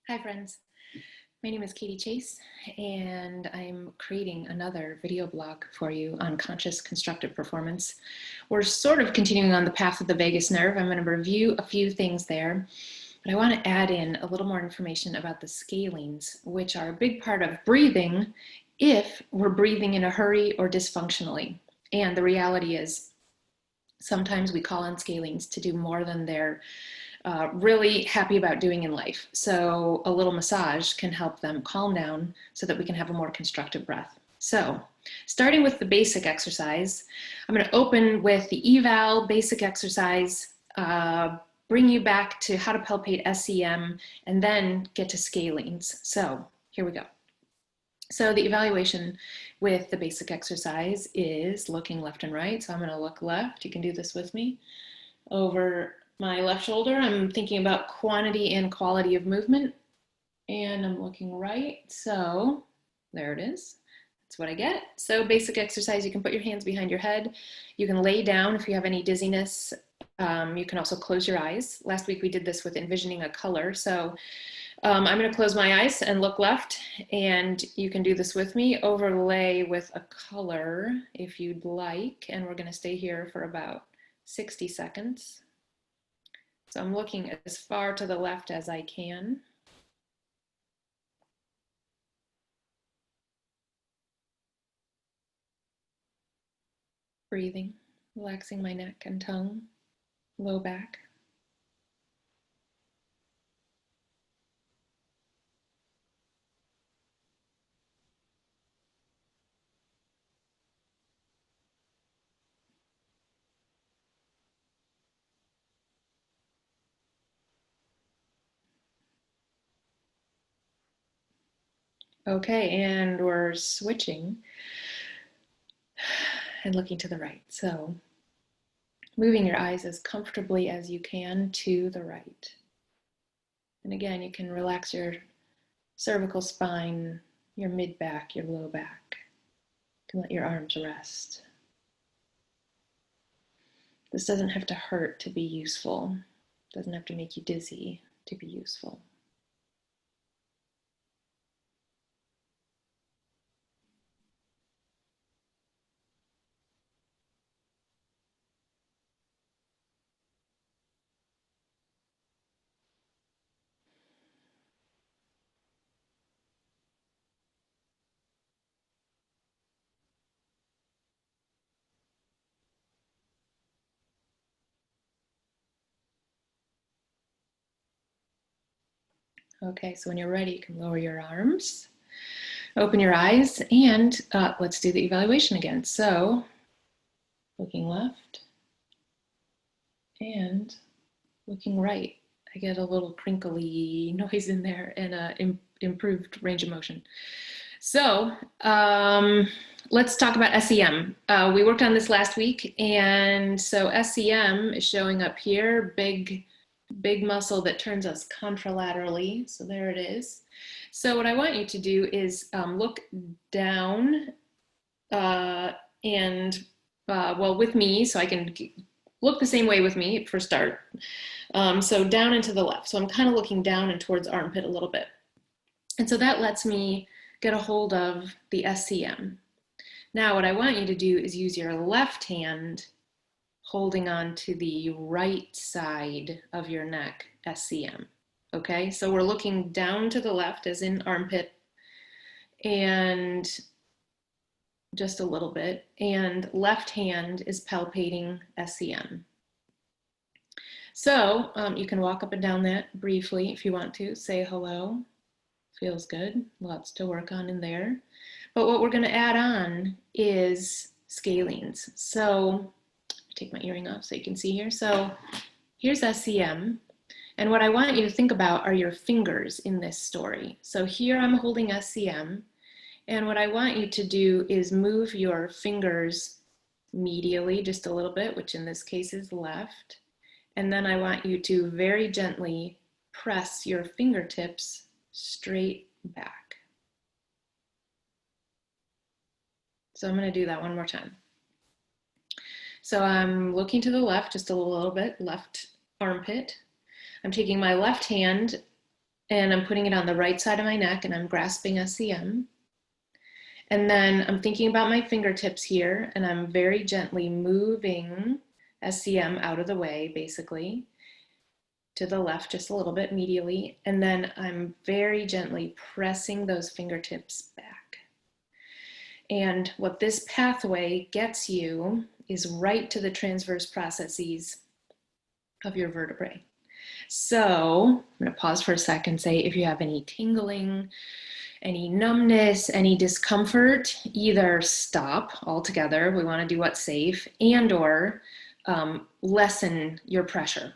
Hi friends, my name is Katie Chase and I'm creating another video blog for you on conscious constructive performance. We're sort of continuing on the path of the vagus nerve. I'm going to review a few things there, but I want to add in a little more information about the scalenes, which are a big part of breathing if we're breathing in a hurry or dysfunctionally. And the reality is sometimes we call on scalenes to do more than they're really happy about doing in life. So a little massage can help them calm down so that we can have a more constructive breath. So starting with the basic exercise, I'm going to open with the eval basic exercise, bring you back to how to palpate SCM, and then get to scalenes. So here we go. So the evaluation with the basic exercise is looking left and right. So I'm going to look left. You can do this with me. Over my left shoulder, I'm thinking about quantity and quality of movement, and I'm looking right. So there it is. That's what I get. So basic exercise, you can put your hands behind your head. You can lay down if you have any dizziness. You can also close your eyes. Last week we did this with envisioning a color. So I'm going to close my eyes and look left, and you can do this with me. Overlay with a color if you'd like, and we're going to stay here for about 60 seconds. So I'm looking as far to the left as I can. Breathing, relaxing my neck and tongue, low back. Okay, and we're switching and looking to the right. So moving your eyes as comfortably as you can to the right. And again, you can relax your cervical spine, your mid back, your low back. You can let your arms rest. This doesn't have to hurt to be useful. It doesn't have to make you dizzy to be useful. Okay, so when you're ready, you can lower your arms, open your eyes, and let's do the evaluation again. So, looking left and looking right. I get a little crinkly noise in there and an improved range of motion. So, let's talk about SCM. We worked on this last week, and so SCM is showing up here, big muscle that turns us contralaterally. So there it is. So what I want you to do is look down well, with me, so I can look the same way with me for start. So down and to the left. So I'm kind of looking down and towards armpit a little bit. And so that lets me get a hold of the SCM. Now what I want you to do is use your left hand holding on to the right side of your neck, SCM. Okay, so we're looking down to the left as in armpit and just a little bit, and left hand is palpating SCM. So you can walk up and down that briefly if you want to, say hello. Feels good, lots to work on in there. But what we're gonna add on is scalenes. So take my earring off so you can see here. So here's SCM. And what I want you to think about are your fingers in this story. So here I'm holding SCM. And what I want you to do is move your fingers medially just a little bit, which in this case is left. And then I want you to very gently press your fingertips straight back. So I'm going to do that one more time. So I'm looking to the left just a little bit, left armpit. I'm taking my left hand And I'm putting it on the right side of my neck and I'm grasping SCM. And then I'm thinking about my fingertips here and I'm very gently moving SCM out of the way, basically, to the left just a little bit medially. And then I'm very gently pressing those fingertips back. And what this pathway gets you is right to the transverse processes of your vertebrae. So I'm going to pause for a second and say if you have any tingling, any numbness, any discomfort, either stop altogether, we want to do what's safe, and or lessen your pressure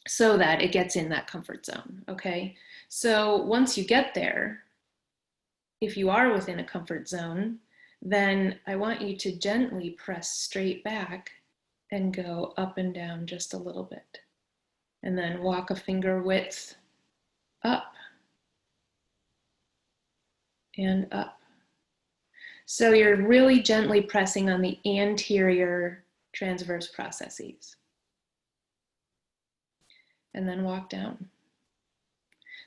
so that it gets in that comfort zone, okay? So once you get there, if you are within a comfort zone, then I want you to gently press straight back and go up and down just a little bit. And then walk a finger width up and up. So you're really gently pressing on the anterior transverse processes. And then walk down.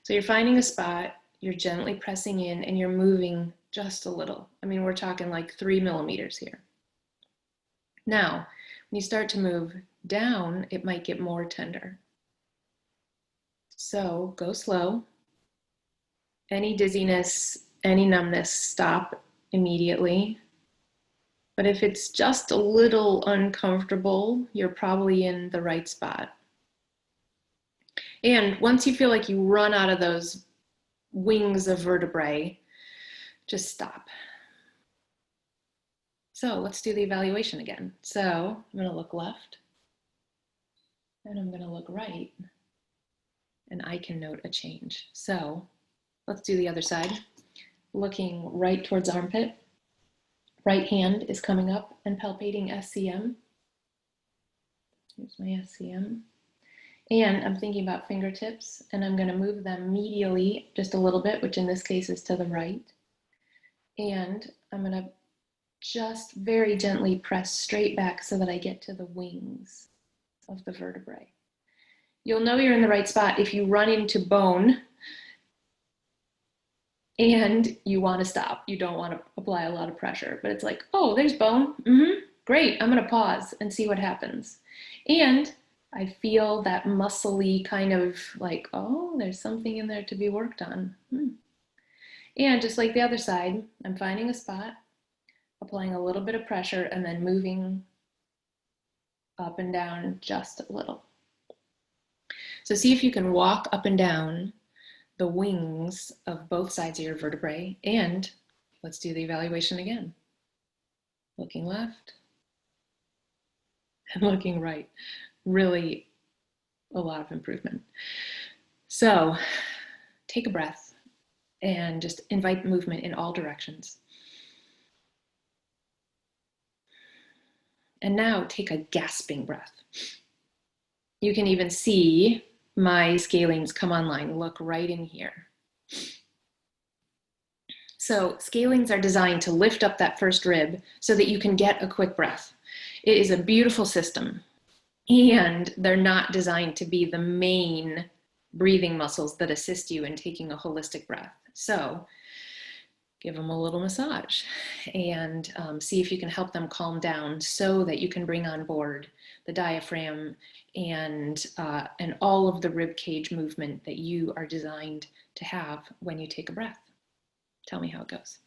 So you're finding a spot, you're gently pressing in, and you're moving just a little. I mean, we're talking like 3 millimeters here. Now, when you start to move down, it might get more tender. So go slow. Any dizziness, any numbness, stop immediately. But if it's just a little uncomfortable, you're probably in the right spot. And once you feel like you run out of those wings of vertebrae, just stop. So let's do the evaluation again. So I'm going to look left and I'm going to look right and I can note a change. So let's do the other side. Looking right towards armpit. Right hand is coming up and palpating SCM. Here's my SCM. And I'm thinking about fingertips and I'm going to move them medially just a little bit, which in this case is to the right. And I'm going to just very gently press straight back so that I get to the wings of the vertebrae. You'll know you're in the right spot if you run into bone and you want to stop. You don't want to apply a lot of pressure, but it's like, oh, there's bone. Great, I'm going to pause and see what happens. And I feel that muscly kind of like, oh, there's something in there to be worked on. And just like the other side, I'm finding a spot, applying a little bit of pressure, and then moving up and down just a little. So see if you can walk up and down the wings of both sides of your vertebrae, and let's do the evaluation again. Looking left and looking right. Really a lot of improvement. So take a breath and just invite movement in all directions. And now take a gasping breath. You can even see my scalenes come online. Look right in here. So scalenes are designed to lift up that first rib so that you can get a quick breath. It is a beautiful system, and they're not designed to be the main breathing muscles that assist you in taking a holistic breath. So give them a little massage and see if you can help them calm down so that you can bring on board the diaphragm and all of the rib cage movement that you are designed to have when you take a breath. Tell me how it goes.